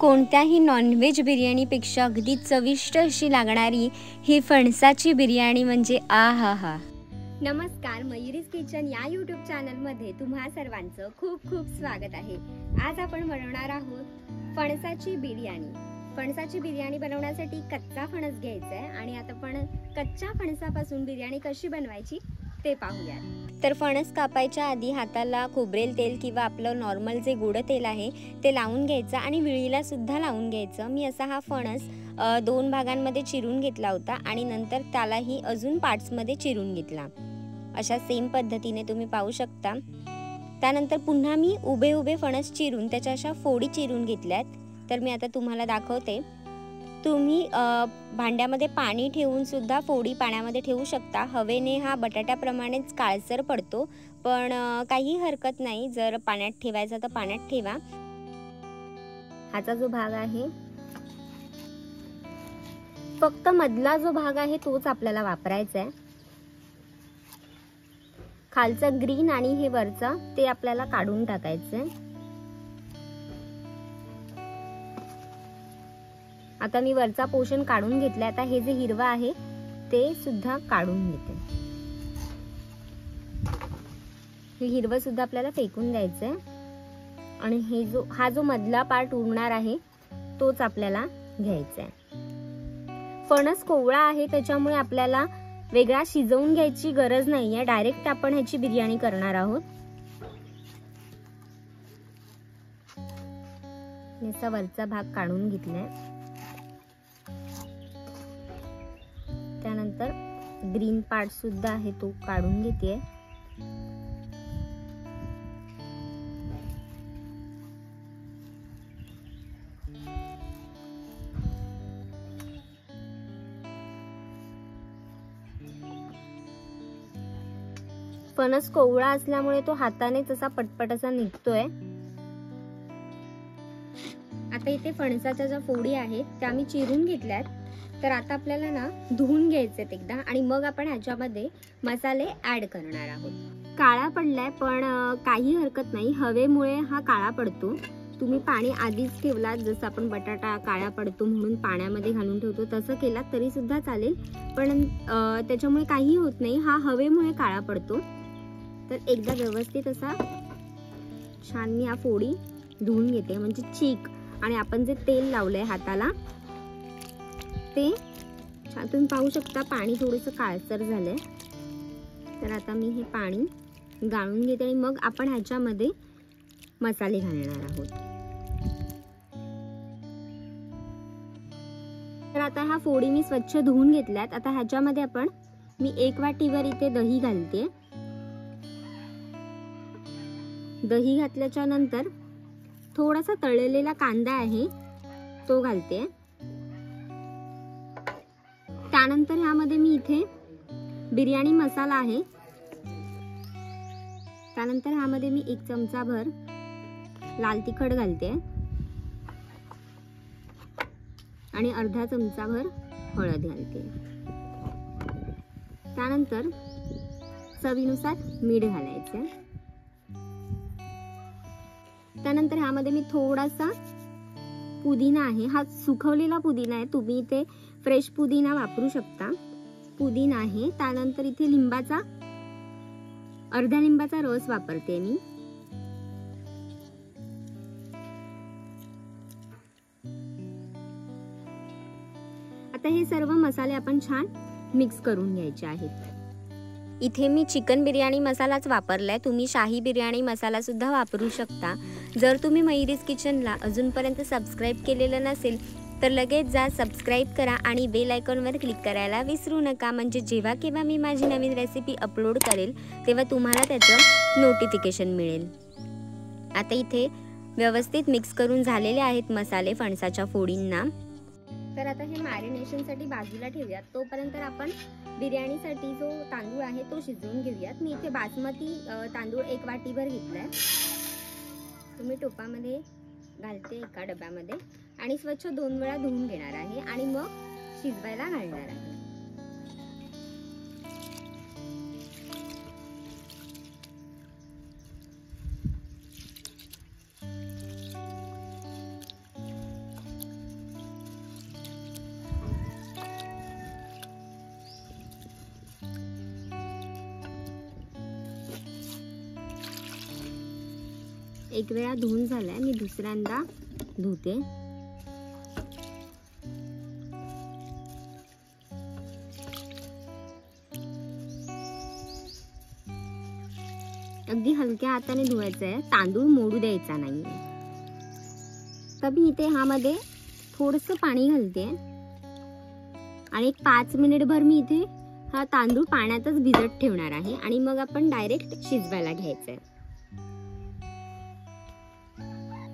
कोणत्याही नॉनव्हेज बिर्याणीपेक्षा अगदी चविष्ट अशी लागणारी ही फणसाची बिर्याणी म्हणजे आहाहा. नमस्कार, मयुरीज किचन या यूट्यूब चॅनलमध्ये तुम्हा सर्वांचं खूप खूप स्वागत आहे. आज आपण बनवणार आहोत फणसाची बिर्याणी. फणसाची बिर्याणी बनवण्यासाठी कच्चा फणस घ्यायचा आहे आणि आता आपण कच्च्या फणसापासून बिर्याणी कशी बनवायची ते पाहूया. तर फणस कापायच्या आधी हाताला खोबरेल तेल किंवा आपलं नॉर्मल जे गोड तेल आहे ते लावून घ्यायचं आणि विळीला सुद्धा लावून घ्यायचं. मी असा हा फणस 2 भागांमध्ये चिरून घेतला होता आणि नंतर त्यालाही अजून पार्ट्समध्ये चिरून घेतला. अशा सेम पद्धतीने तुम्ही पाहू शकता. त्यानंतर पुन्हा मी उभे उभे फणस चिरून त्याच्या अशा फोडी चिरून घेतल्यात. तर मी आता तुम्हाला दाखवते. तुम्ही भांड्यामध्ये पाणी ठेवून सुद्धा फोडी पाण्यामध्ये ठेवू शकता. हवेने हा बटाट्याप्रमाणेच काळसर पडतो, पण काही हरकत नाही. जर पाण्यात ठेवायचा तर पाण्यात ठेवा. हाचा जो भाग आहे, फक्त मधला जो भाग आहे तोच आपल्याला वापरायचा आहे. खालचं ग्रीन आणि हे वरचं ते आपल्याला काढून टाकायचंय. आता मी वरचा पोर्शन काढून घेतला. आता हे जे हिरवा आहे ते सुद्धा काढून घेते. हे हिरवं सुद्धा आपल्याला फेकून द्यायचंय आणि हा जो मधला पार्ट उरणार आहे तोच आपल्याला घ्यायचा आहे. फणस कोवळा आहे त्याच्यामुळे आपल्याला वेगळा शिजवून घ्यायची गरज नाहीये. डायरेक्ट आपण ह्याची बिर्याणी करणार आहोत. याचा वरचा भाग काढून घेतलाय. त्यानंतर ग्रीन पार्ट सुद्धा आहे तो काढून घेते. फणस कोवळा असल्यामुळे तो हाताने तसा पटपट असा निघतोय. आता इथे फणसाच्या ज्या फोडी आहेत त्या मी चिरून घेतल्यात. तर आता आपल्याला ना धुवून घ्यायचे एकदा आणि मग आपण ह्याच्यामध्ये मसाले ऍड करणार आहोत. काळा पडलाय पण काही हरकत नाही. हवेमुळे हा काळा पडतो. तुम्ही पाणी आधीच ठेवलात, जसं आपण बटाटा काळा पडतो म्हणून पाण्यामध्ये घालून ठेवतो तसं केलात तरी सुद्धा चालेल, पण त्याच्यामुळे काही होत नाही. हा हवेमुळे काळा पडतो. तर एकदा व्यवस्थित असा छान मी हा फोडी धुवून घेते, म्हणजे चीक आणि आपण जे तेल लावलंय हाताला ते छान तुम्ही पाहू शकता. पाणी थोडंसं काळसर झालंय. तर आता मी हे पाणी गाळून घेते आणि मग आपण ह्याच्यामध्ये मसाले घालणार आहोत. तर आता ह्या फोडी मी स्वच्छ धुवून घेतल्यात. आता ह्याच्यामध्ये मी 1 वाटीवर इथे दही घालते. दही घातल्याच्या नंतर थोडासा तळलेला कांदा आहे तो घालते. त्यानंतर ह्यामध्ये मी इथे बिर्याणी मसाला आहे. त्यानंतर ह्यामध्ये मी 1 चमचाभर लाल तिखट घालते आणि अर्धा चमचाभर हळद घालते. त्यानंतर चवीनुसार मीठ घालायचे. त्यानंतर ह्यामध्ये मी थोडासा पुदिना आहे, हा सुकवलेला पुदिना आहे. तुम्ही इथे फ्रेश पुदिना वापरू शकता. पुदिना आहे. त्यानंतर इथे अर्धा लिंबाचा रस वापरते मी. आता हे सर्व मसाले आपण छान मिक्स करून घ्यायचे आहेत. इथे मी चिकन बिर्याणी मसालाच वापरलाय. तुम्ही शाही बिर्याणी मसाला सुद्धा वापरू शकता. जर तुम्ही मयुरीज किचनला अजूनपर्यंत सबस्क्राईब केलेलं नसेल तर लगेच जा, सबस्क्राईब करा आणि बेल आयकॉनवर क्लिक करायला विसरू नका. म्हणजे जेव्हा केव्हा मी माझी नवीन रेसिपी अपलोड करेल तेव्हा तुम्हाला त्याचं नोटिफिकेशन मिळेल. आता इथे व्यवस्थित मिक्स करून झालेले आहेत मसाले फणसाच्या फोडींना. तर आता हे मॅरिनेशनसाठी बाजूला ठेवूयात. तोपर्यंत आपण बिर्याणीसाठी जो तांदूळ आहे तो शिजवून घेऊयात. मी इथे बासमती तांदूळ 1 वाटीभर घेतलाय. तुम्ही टोपामध्ये घालते एका डब्यामध्ये आणि स्वच्छ 2 वेळा धुवून घेणार आहे आणि मग शिजवायला घालणार आहे. एक वेळा धुवून झालाय, मी दुसऱ्यांदा धुते. अगदी हलक्या हाताने धुवायचं आहे, तांदूळ मोडू द्यायचा नाही. तर मी इथे ह्यामध्ये थोडंसं पाणी घालते आणि एक 5 मिनिटभर मी इथे हा तांदूळ पाण्यातच भिजत ठेवणार आहे आणि मग आपण डायरेक्ट शिजवायला घ्यायचंय.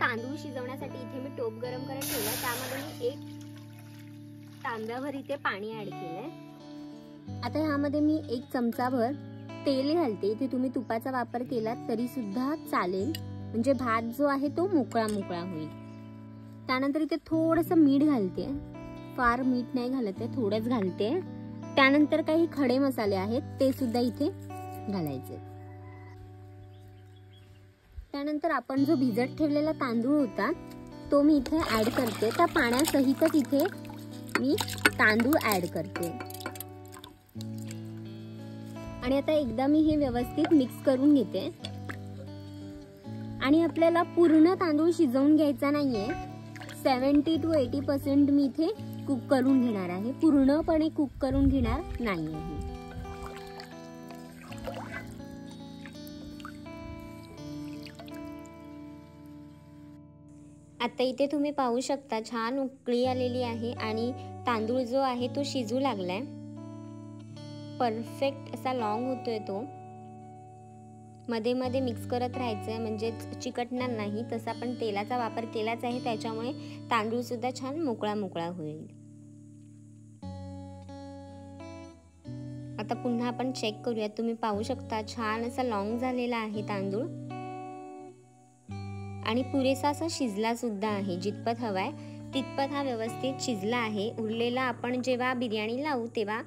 तांदूळ शिजवण्यासाठी इथे मी टोप गरम करायला ठेवला, त्यामध्ये मी 1 तांब्याभर इथे पाणी ऍड केलंय. आता ह्यामध्ये मी 1 चमचाभर तेल घालते. इथे तुम्ही तुपाचा वापर केला तरी सुद्धा चालेल, म्हणजे भात जो आहे तो मोकळा मोकळा होईल. त्यानंतर इथे थोडंसं मीठ घालते, फार मीठ नाही घालते, थोडंच घालते. त्यानंतर काही खडे मसाले आहेत ते सुद्धा इथे घालायचे. त्यानंतर आपण जो भिजत ठेवलेला तांदूळ होता तो मी इथे ऍड करते. त्या पाण्यासहितच इथे मी तांदूळ ऍड करते आणि आता एकदा मी हे व्यवस्थित मिक्स करून घेते. आणि आपल्याला पूर्ण तांदूळ शिजवून घ्यायचा नाहीये, 70 to 80% मी इथे कुक करून घेणार आहे, पूर्णपणे कुक करून घेणार नाही आहे. आता इथे तुम्ही पाहू शकता छान उकळी आलेली आहे आणि तांदूळ जो आहे तो शिजू लागलाय. परफेक्ट असा लॉंग होतोय तो. मध्ये मध्ये मिक्स करत राहायचंय म्हणजे चिकटणार नाही. तसा आपण तेलाचा वापर केलाच आहे, त्याच्यामुळे तांदूळ सुद्धा छान मोकळा मोकळा होईल. आता पुन्हा आपण चेक करूया. तुम्ही पाहू शकता छान असा लॉंग झालेला आहे तांदूळ आणि पुरेसा असा शिजला सुद्धा आहे. जितपत हवाय तितपत हा व्यवस्थित शिजला आहे. उरलेला आपण जेव्हा बिर्याणी लावू तेव्हा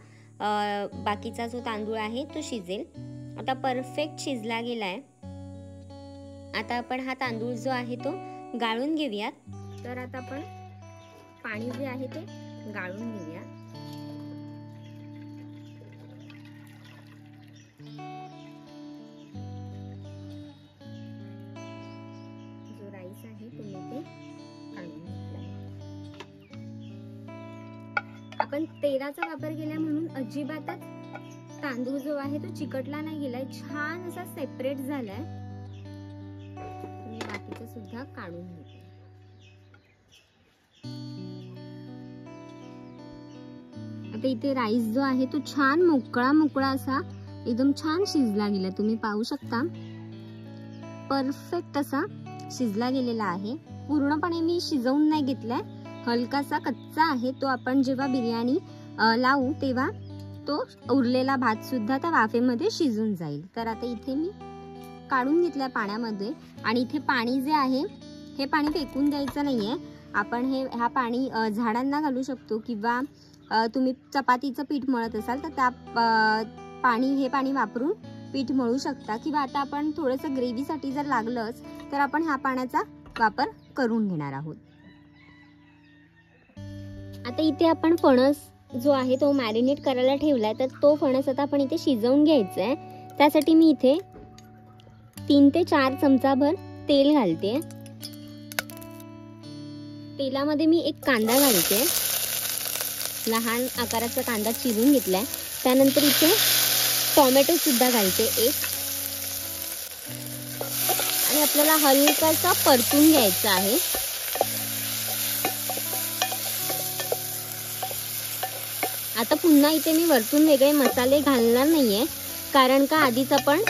बाकीचा जो तांदूळ आहे तो शिजेल. आता परफेक्ट शिजला गेलाय. आता आपण हा तांदूळ जो आहे तो गाळून घेऊयात. तर आता आपण पाणी जे आहे ते गाळून घेऊया. जो राईस आहे तो मी ते काढून घेतलाय. आपण तेलाचा वापर केला म्हणून अजिबातच तांदूळ जो आहे तो चिकटला नाही गेलाय, छान असा सेपरेट झालाय. मी बाकीचं सुद्धा काढून घेते. आता इथे राईस जो आहे तो छान मोकळा मोकळा असा एकदम छान शिजला गेला. तुम्ही पाहू शकता परफेक्ट असा शिजला गेलेला आहे. पूर्णपणे मी शिजवून नाही घेतलाय, हलकासा कच्चा आहे तो. आपण जेव्हा बिर्याणी लावू तेव्हा तो उरलेला भात सुद्धा त्या वाफेमध्ये शिजून जाईल. तर आता इथे मी काढून घेतल्या पाण्यामध्ये आणि इथे पाणी जे आहे हे पाणी फेकून द्यायचं नाहीये. आपण हा पाणी झाडांना घालू शकतो किंवा तुम्ही चपातीचं पीठ मळत असाल तर त्या हे पाणी वापरून पीठ मळू शकता. किंवा आता आपण थोडंसं ग्रेव्हीसाठी जर लागलंच तर आपण ह्या पाण्याचा वापर करून घेणार आहोत. आता इथे आपण फणस जो आहे तो मॅरिनेट करायला ठेवलाय, तर तो फणस आता आपण इथे शिजवून घ्यायचा आहे. त्यासाठी मी इथे 3 ते 4 चमचाभर तेल घालते. तेलामध्ये मी 1 कांदा घालते, लहान आकाराचा कांदा चिरून घेतलाय. त्यानंतर इथे टोमॅटो सुद्धा घालते 1 आणि आपल्याला हलकासा परतून घ्यायचा आहे. आता पुन्हा इथे मी वरतून वेगळे मसाले घालणार नाहीये, कारण का आधीच आपण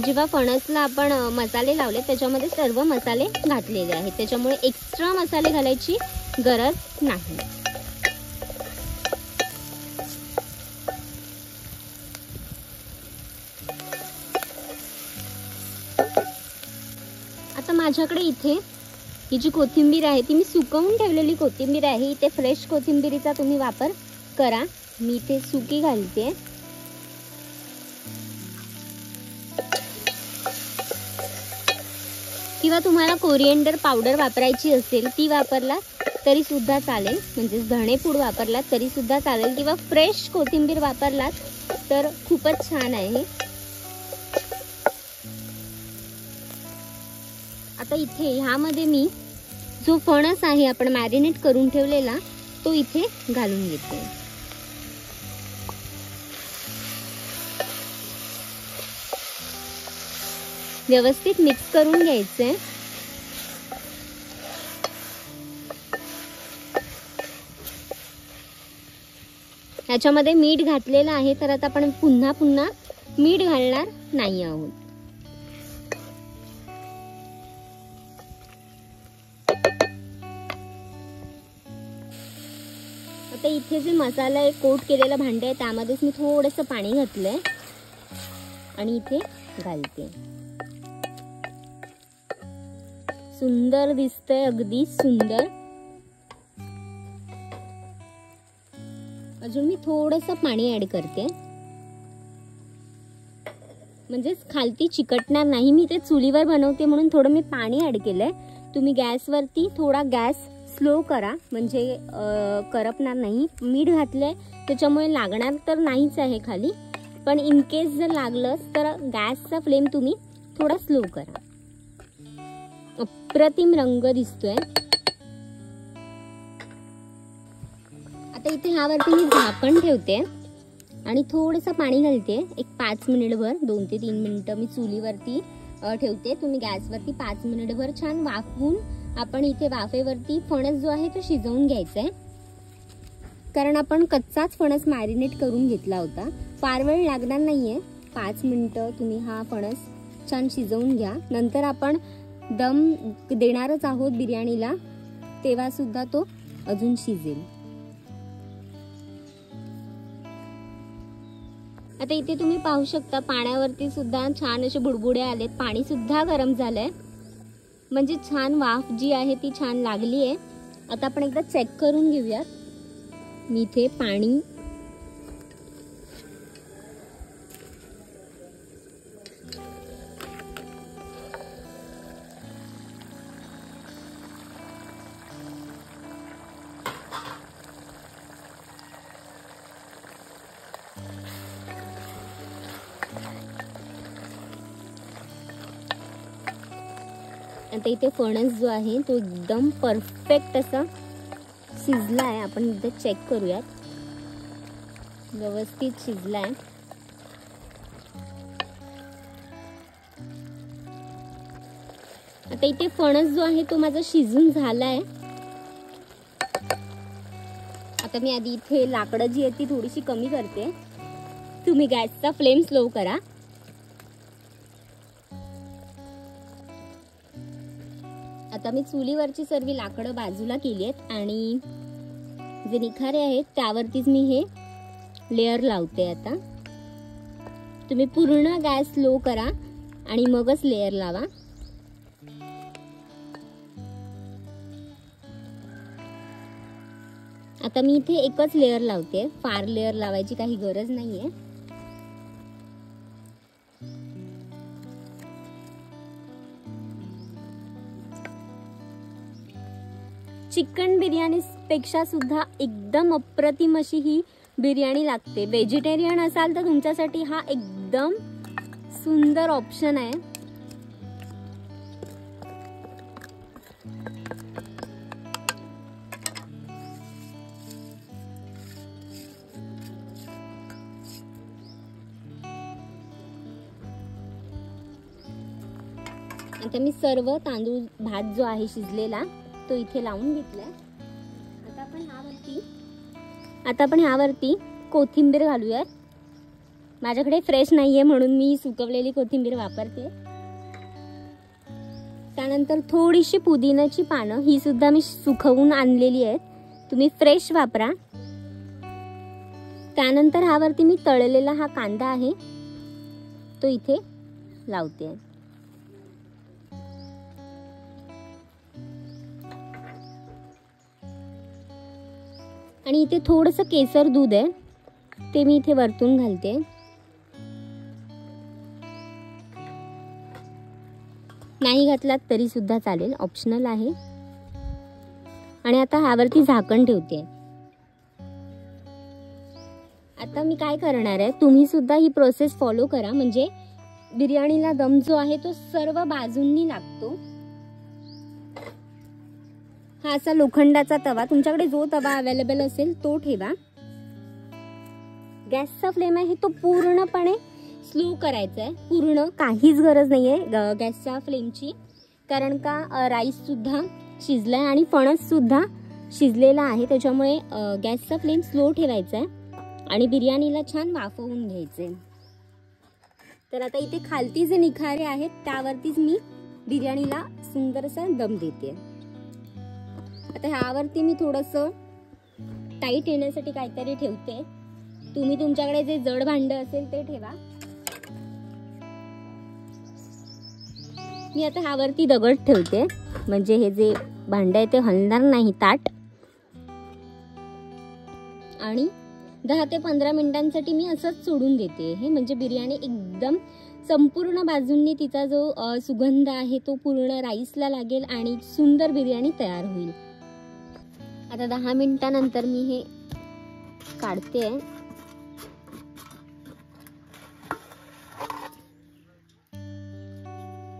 जेव्हा फणसला आपण मसाले लावले त्याच्यामध्ये सर्व मसाले घातलेले आहेत, त्याच्यामुळे एक्स्ट्रा मसाले घालायची गरज नाही. आता माझ्याकडे इथे ही जी कोथिंबीर आहे ती मी सुकवून ठेवलेली कोथिंबीर आहे. इथे फ्रेश कोथिंबीरीचा तुम्ही वापर करा. मी इथे सुकी घालते. किंवा तुम्हाला कोरिएंडर पावडर वापरायची असेल ती वापरला तरी सुद्धा चालेल, म्हणजे धणेपूड वापरलात तरी सुद्धा चालेल, किंवा फ्रेश कोथिंबीर वापरलात तर खूपच छान आहे. आता इथे ह्यामध्ये मी जो फणस आहे आपण मॅरिनेट करून ठेवलेला तो इथे घालून घेते. व्यवस्थित मिक्स करून घ्यायचंय. याच्यामध्ये मीठ घातलेलं आहे तर आता आपण पुन्हा मीठ घालणार नाही आहोत. आता इथे जे मसाला एक कोट केलेला भांडे आहे त्यामध्येच मी थोडंसं पाणी घातलंय आणि इथे घालते. सुंदर दिसतंय, अगदी सुंदर. अजून मी थोडंसं पाणी ऍड करते म्हणजे खालती चिकटणार नाही. मी ते चुलीवर बनवते म्हणून थोडं मी पाणी ऍड केलंय. तुम्ही गॅसवरती थोडा गॅस स्लो करा म्हणजे करपणार नाही. मीठ घातलंय त्याच्यामुळे लागणार तर नाहीच आहे खाली, पण इन केस जर लागलंच तर गॅसचा फ्लेम तुम्ही थोडा स्लो करा. अप्रतिम रंग दिसतोय. आता इथे ह्यावरती मी झाकण ठेवते आणि थोडंसं पाणी घालते. एक 5 मिनिटभर, 2 ते 3 मिनिटं मी चुलीवरती ठेवते. तुम्ही गॅसवरती 5 मिनिटभर छान वाफवून आपण इथे वाफेवरती फणस जो आहे तो शिजवून घ्यायचा आहे. कारण आपण कच्चाच फणस मॅरिनेट करून घेतला होता. फार वेळ लागणार नाहीये. 5 मिनिटं तुम्ही हा फणस छान शिजवून घ्या. नंतर आपण दम देणारच आहोत बिर्याणीला, तेव्हा सुद्धा तो अजून शिजेल. आता इथे तुम्ही पाहू शकता पाण्यावरती सुद्धा छान असे बुडबुडे आलेत. पाणी सुद्धा गरम झालंय म्हणजे छान वाफ जी आहे ती छान लागली आहे. आता आपण एकदा चेक करून घेऊयात. मी इथे पाणी आता इथे फणस जो आहे तो एकदम परफेक्ट असा शिजला आहे. आपण एकदा चेक करूयात. व्यवस्थित शिजलाय. आता इथे फणस जो आहे तो माझा शिजून झालाय. आता मी आधी इथे लाकडं जी आहे ती थोडीशी कमी करते. तुम्ही गॅसचा फ्लेम स्लो करा. आता मी चुलीवरची सर्व लाकडं बाजूला केली आहेत आणि जे निखारे आहेत त्यावरतीच मी हे लेअर लावते. आता तुम्ही पूर्ण गॅस स्लो करा आणि मगच लेअर लावा. आता मी इथे एकच लेअर लावते. फार लेअर लावायची काही गरज नाहीये. चिकन बिर्याणी पेक्षा सुद्धा एकदम अप्रतिम अशी ही बिर्याणी लागते. व्हेजिटेरियन असाल तर तुमच्यासाठी हा एकदम सुंदर ऑप्शन आहे. आता मी सर्व तांदूळ भात जो आहे शिजलेला तो इथे लावून घेतलाय. आता आपण ह्यावरती कोथिंबीर घालूयात. माझ्याकडे फ्रेश नाहीये म्हणून मी सुकवलेली कोथिंबीर वापरते. त्यानंतर थोडीशी पुदिन्याची पानं, ही सुद्धा मी सुकवून आणलेली आहेत. तुम्ही फ्रेश वापरा. त्यानंतर ह्यावरती मी तळलेला हा कांदा आहे तो इथे लावते. आणि इथे थोडंसं केसर दूध आहे ते मी इथे वरतून घालते. नाही घातलात तरी सुद्धा चालेल, ऑप्शनल आहे. आणि आता ह्यावरती झाकण ठेवते. आता मी काय करणार आहे, तुम्ही सुद्धा ही प्रोसेस फॉलो करा म्हणजे बिर्याणीला दम जो आहे तो सर्व बाजूंनी लागतो. हा असा लोखंडाचा तवा, तुमच्याकडे जो तवा अवेलेबल असेल तो ठेवा. गॅसचा फ्लेम आहे तो पूर्णपणे स्लो करायचा आहे. पूर्ण काहीच गरज नाही आहे गॅसच्या फ्लेमची, कारण का राईस सुद्धा शिजलाय आणि फणस सुद्धा शिजलेला आहे. त्याच्यामुळे गॅसचा फ्लेम स्लो ठेवायचा आहे आणि बिर्याणीला छान वाफवून घ्यायचे. तर आता इथे खालती जे निखारे आहेत त्यावरतीच मी बिर्याणीला सुंदरसा दम देते. आता ह्यावरती मी थोडंसं टाईट येण्यासाठी काहीतरी ठेवते. तुम्ही तुमच्याकडे जे जड भांड असेल ते ठेवा. मी आता ह्यावरती दगड ठेवते, म्हणजे हे जे भांड आहे ते हलणार नाही ताट. आणि 10 ते 15 मिनिटांसाठी मी असंच सोडून देते. हे म्हणजे बिर्याणी एकदम संपूर्ण बाजूंनी तिचा जो सुगंध आहे तो पूर्ण राईसला लागेल आणि सुंदर बिर्याणी तयार होईल. आता 10 मिनिटानंतर मी हे काढते.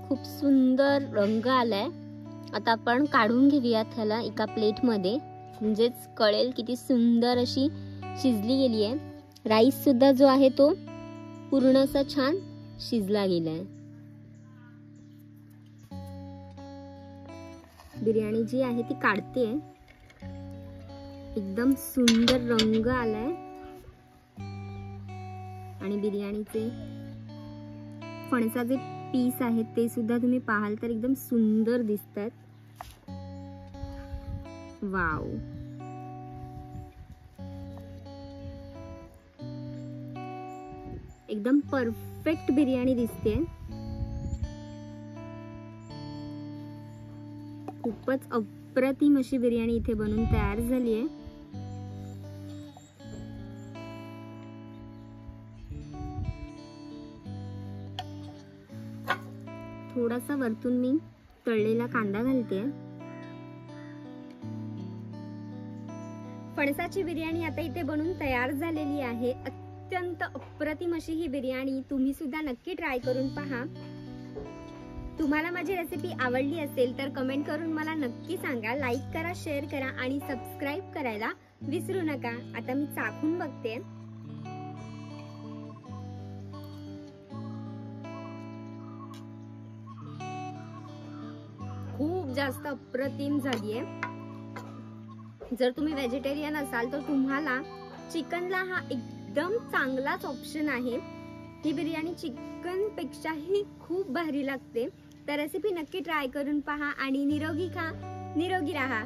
खूप सुंदर रंग आलाय. आता आपण काढून घेऊयात ह्याला एका प्लेटमध्ये, म्हणजेच कळेल किती सुंदर अशी शिजली गेली आहे. राईस सुद्धा जो आहे तो पूर्ण असा छान शिजला गेलाय. बिर्याणी जी आहे ती काढते. एकदम सुंदर रंग आलाय आणि बिर्याणीचे फणसाचे पीस आहेत ते सुद्धा तुम्ही पाहाल तर एकदम सुंदर दिसतात. वाव, एकदम परफेक्ट बिर्याणी दिसते. खूपच अप्रतिम अशी बिर्याणी इथे बनून तयार झाली आहे. थोडासा वरतून मी तळलेला कांदा घालते. फणसाची बिर्याणी आता इथे बनून तयार झालेली आहे. अत्यंत अप्रतिम अशी ही बिर्याणी तुम्ही सुद्धा नक्की ट्राय करून पहा. तुम्हाला माझी रेसिपी आवडली असेल तर कमेंट करून मला नक्की सांगा. लाईक करा, शेअर करा आणि सबस्क्राईब करायला विसरू नका. आता मी चाखून बघते. खूप जास्त अप्रतिम झालीये. जर तुम्ही व्हेजिटेरियन असाल तर तुम्हाला चिकनला हा एकदम चांगलाच ऑप्शन आहे. ही बिर्याणी चिकन पेक्षाही खूप भारी लागते. तर रेसिपी नक्की ट्राय करून पहा आणि निरोगी खा, निरोगी राहा.